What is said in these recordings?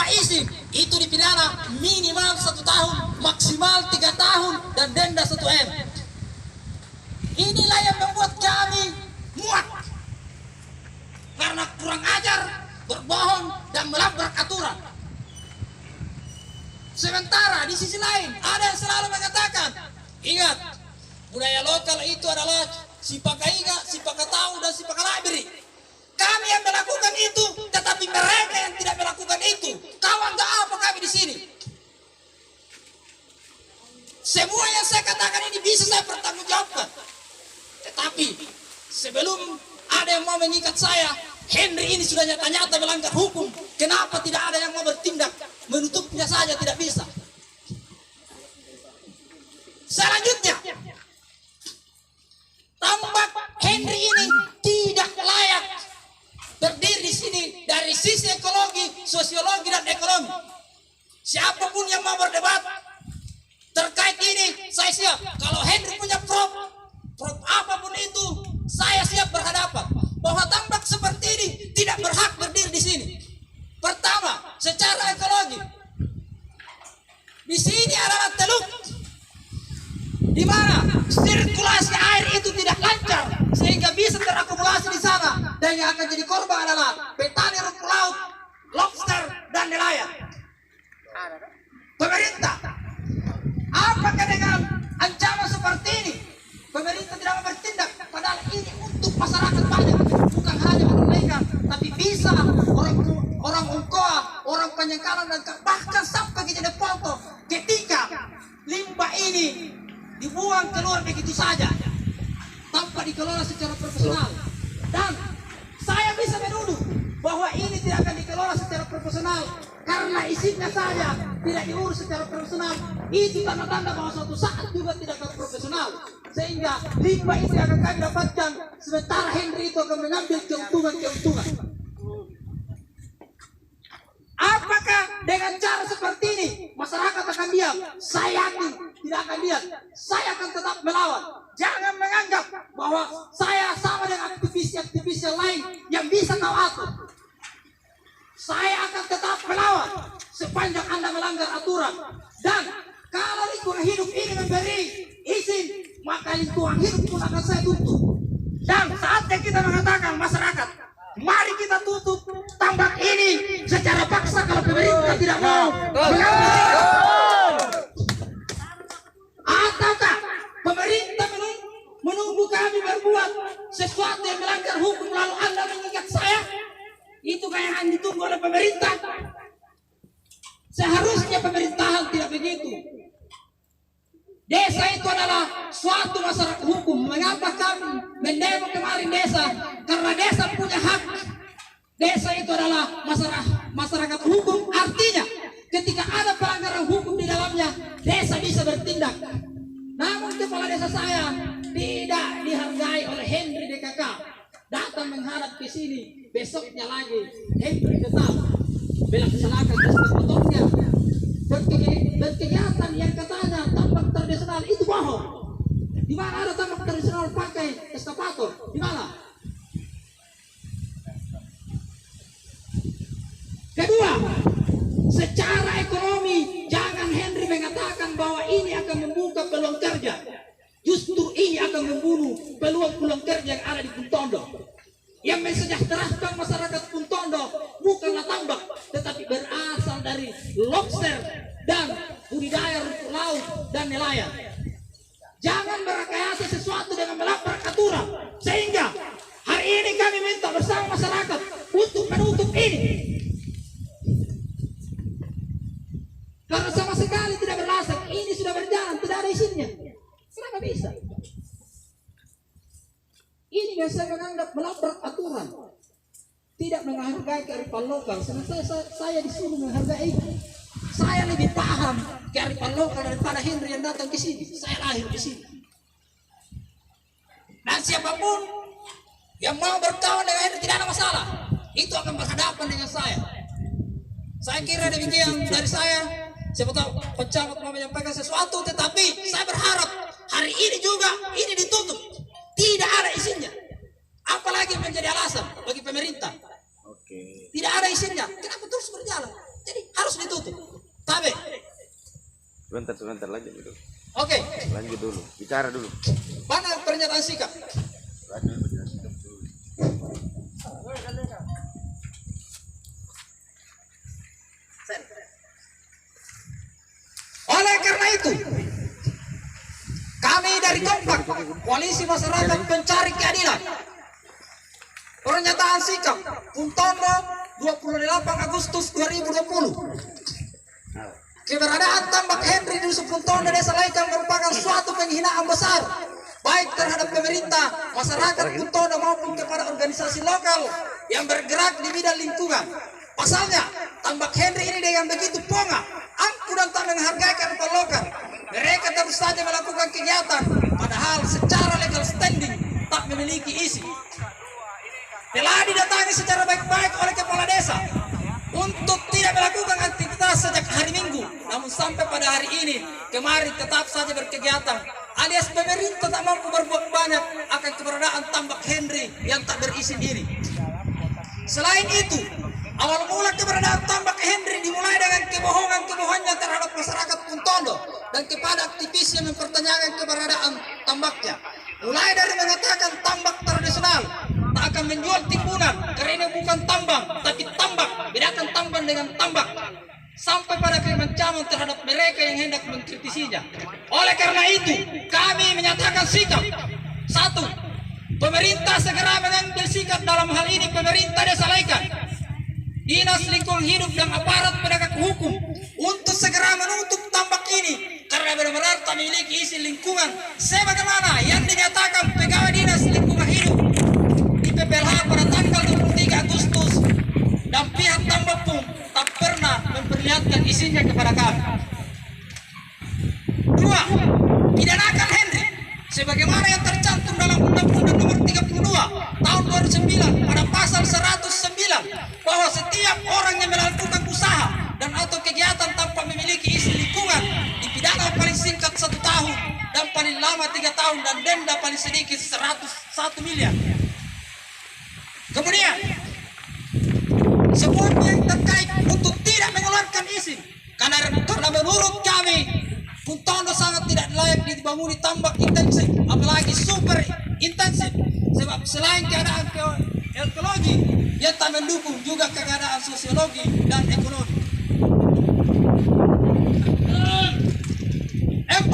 tanpa izin itu dipidana minimal 1 tahun, maksimal 3 tahun dan denda 1 M. Inilah yang membuat kami muak karena kurang ajar, berbohong dan melabrak aturan. Sementara di sisi lain ada yang selalu mengatakan, ingat, budaya lokal itu adalah sipakaiga, sipakatau dan sipakalabiri. Kami yang melakukan itu, tetapi mereka yang tidak melakukan itu. Kawan gak apa kami di sini. Semua yang saya katakan ini bisa saya pertanggungjawabkan. Tetapi sebelum ada yang mau mengikat saya, Henry ini sudah nyata-nyata melanggar hukum. Kenapa tidak ada yang mau bertindak? Menutupnya saja tidak bisa. Selanjutnya, tambak Henry ini tidak layak berdiri di sini dari sisi ekologi, sosiologi dan ekonomi. Siapapun yang mau berdebat terkait ini, saya siap. Kalau Henry punya prop apapun itu, saya siap berhadapan. Bahwa tambak seperti ini tidak berhak berdiri di sini. Pertama, secara ekologi, di sini adalah teluk di mana sirkulasi air itu tidak lancar sehingga bisa terakumulasi di sana, dan yang akan jadi korban adalah petani rumput laut, lobster dan nelayan. Pemerintah, apakah dengan ancaman seperti ini pemerintah tidak mau bertindak? Padahal ini untuk masyarakat banyak, bukan hanya mereka, tapi bisa orang Ungkoa, orang Penyengkalan dan bahkan sampai kejadian foto ketika limbah ini dibuang keluar begitu saja tanpa dikelola secara profesional. Dan saya bisa menuduh bahwa ini tidak akan dikelola secara profesional karena isinya saja tidak diurus secara profesional. Itu tanda-tanda bahwa suatu saat juga tidak akan profesional, sehingga limbah itu akan kami dapatkan sementara Henry itu akan mengambil keuntungan. Apakah dengan cara seperti ini masyarakat akan diam? Saya yakin tidak akan diam. Saya akan tetap melawan. Jangan menganggap bahwa saya sama dengan aktivis-aktivis yang lain yang bisa kau atur. Saya akan tetap melawan sepanjang Anda melanggar aturan. Dan kalau lingkungan hidup ini memberi izin, maka lingkungan hidup pun akan saya tutup. Dan saatnya kita mengatakan masyarakat, mari kita tutup tambak ini secara paksa kalau pemerintah tidak mau mengambil. Ataukah pemerintah menunggu kami berbuat sesuatu yang melanggar hukum lalu Anda mengikat saya? Itu kayak yang ditunggu oleh pemerintah. Seharusnya pemerintahan tidak begitu. Desa itu adalah suatu masyarakat hukum. Mengapa kami mendemo kemarin desa? Karena desa punya hak. Desa itu adalah masyarakat hukum. Artinya ketika ada pelanggaran hukum di dalamnya, desa bisa bertindak. Namun kepala desa saya tidak dihargai oleh Henry DKK. Datang menghadap ke sini, besoknya lagi Henry tetap melaksanakan ekskavatornya. Berkegiatan yang katanya tambak tradisional itu bohong. Di mana ada tambak tradisional pakai ekskavator? Di mana? Kedua, secara ekonomi jangan Henry mengatakan bahwa ini akan membuka peluang kerja. Justru ini akan membunuh peluang-peluang kerja yang ada di Puntondo. Yang mensejahterakan masyarakat Puntondo bukanlah tambak, tetapi berasal dari lobster dan budidaya rumput laut dan nelayan. Jangan merekayasa sesuatu dengan melabrak aturan, sehingga hari ini kami minta bersama masyarakat untuk menutup ini. Karena sama sekali tidak berlasan, ini sudah berjalan, tidak ada isinya. Kenapa bisa? Ini biasa menganggap melabrak aturan, tidak menghargai kearifan lokal. Sementara saya disuruh menghargai itu. Saya lebih paham kearifan lokal daripada Henry yang datang ke sini. Saya lahir di sini. Dan siapapun yang mau berkawan dengan Henry tidak ada masalah. Itu akan berhadapan dengan saya. Saya kira demikian dari saya. Siapa tahu pejabat mau menyampaikan sesuatu, tetapi saya berharap hari ini juga ini ditutup. Tidak ada isinya. Apalagi menjadi alasan bagi pemerintah. Tidak ada isinya. Kenapa terus berjalan? Jadi Sebentar lanjut dulu. Oke, Lanjut dulu. Bicara dulu. mana pernyataan sikap? Oleh karena itu, kami dari Kompak, Koalisi Masyarakat Pencari Keadilan, pernyataan sikap Puntondo 28 Agustus 2020. Keberadaan tambak Henry di Dusun Puntondo Desa Laikan merupakan suatu penghinaan besar baik terhadap pemerintah, masyarakat Puntondo maupun kepada organisasi lokal yang bergerak di bidang lingkungan. Pasalnya, tambak Henry ini dengan begitu ponga, angkuh dan tak menghargai kearifan lokal. Mereka terus saja melakukan kegiatan, padahal secara legal standing tak memiliki isi. Telah didatangi secara baik-baik oleh kepala desa untuk tidak melakukan aktivitas sejak hari Minggu, namun sampai pada hari ini kemarin tetap saja berkegiatan, alias pemerintah tak mampu berbuat banyak akan keberadaan tambak Henry yang tak berizin diri. Selain itu, awal mula keberadaan tambak Henry dimulai dengan kebohongan-kebohongan terhadap masyarakat Puntondo dan kepada aktivis yang mempertanyakan keberadaan tambaknya. Mulai dari mengatakan tambak tradisional tak akan menjual timbunan karena ini bukan tambang tapi tambak, bedakan tambang dengan tambak, sampai pada kemancaman terhadap mereka yang hendak mengkritisinya. Oleh karena itu, kami menyatakan sikap. 1. Pemerintah segera mengambil sikap dalam hal ini pemerintah Desa Laikan, Dinas Lingkungan Hidup dan aparat penegak hukum untuk segera menutup tambak ini karena benar-benar tak memiliki izin lingkungan sebagaimana yang dinyatakan pegawai Dinas Lingkungan Hidup di PPLH pada tanggal 23 Agustus dan pihak tambak pun tak pernah memperlihatkan izinnya kepada kami. 2. Pidanakan Henry sebagaimana yang tercantum dalam Undang-Undang Nomor 32 Tahun 2009 pada pasal 109 bahwa setiap orang yang melakukan usaha dan atau kegiatan tanpa memiliki izin lingkungan dipidana paling singkat 1 tahun dan paling lama 3 tahun dan denda paling sedikit 101 miliar. Kemudian semua yang terkait untuk tidak mengeluarkan izin karena menurut kami Puntondo sangat tidak layak dibangun tambak intensif, apalagi super intensif, sebab selain keadaan ekologi dia tak mendukung juga keadaan sosiologi dan ekonomi. 4.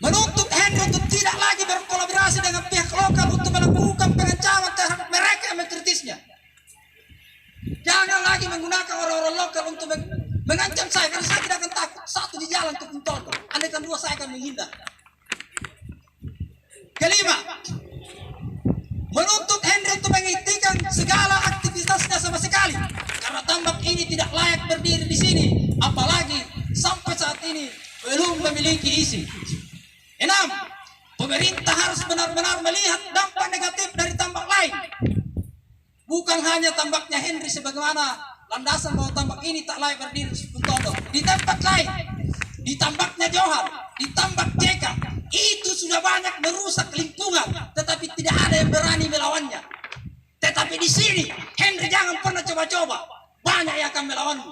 Menuntut Henry untuk tidak lagi berkolaborasi dengan pihak lokal untuk melakukan pengancaman terhadap mereka yang mengkritisnya. Jangan lagi menggunakan orang-orang lokal untuk mengancam saya karena saya tidak akan takut. 1 di jalan ke Puntondo, andaikan 2 saya akan menghindar. 5. Menuntut Henry untuk menghentikan segala aktivitasnya sama sekali karena tambak ini tidak layak berdiri di sini, apalagi sampai saat ini belum memiliki izin. 6. Pemerintah harus benar-benar melihat dampak negatif dari tambak lain, bukan hanya tambaknya Henry sebagaimana landasan bahwa tambak ini tak layak berdiri di Puntondo. Di tempat lain, di tambaknya Johar, di tambak JK, itu sudah banyak merusak lingkungan, tetapi tidak ada yang berani melawannya. Tetapi di sini, Henry jangan pernah coba-coba, banyak yang akan melawanmu.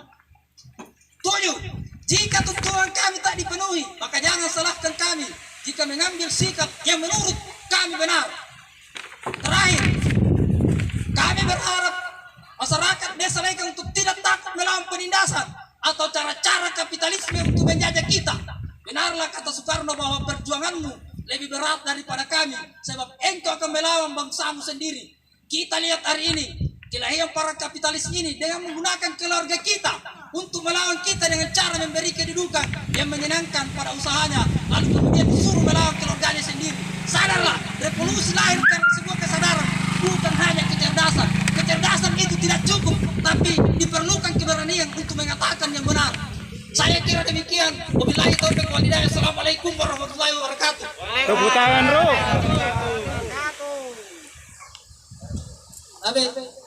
7. Jika tuntutan kami tak dipenuhi, maka jangan salahkan kami jika mengambil sikap yang menurut kami benar. Terakhir, kami berharap masyarakat Desa Laikan untuk tidak takut melawan penindasan atau cara-cara kapitalisme untuk menjajah kita. Benarlah kata Soekarno bahwa perjuanganmu lebih berat daripada kami, sebab engkau akan melawan bangsamu sendiri. Kita lihat hari ini, kelahiran para kapitalis ini dengan menggunakan keluarga kita untuk melawan kita dengan cara memberi kedudukan yang menyenangkan pada usahanya, lalu kemudian disuruh melawan keluarganya sendiri. Sadarlah, revolusi lahir karena sebuah kesadaran, bukan hanya kecerdasan. Kecerdasan itu tidak cukup, tapi diperlukan keberanian untuk mengatakan yang benar. Saya kira demikian. Wabillahi taufiq wal hidayah. Assalamualaikum warahmatullahi wabarakatuh. Tepuk tangan, Bro. Amin.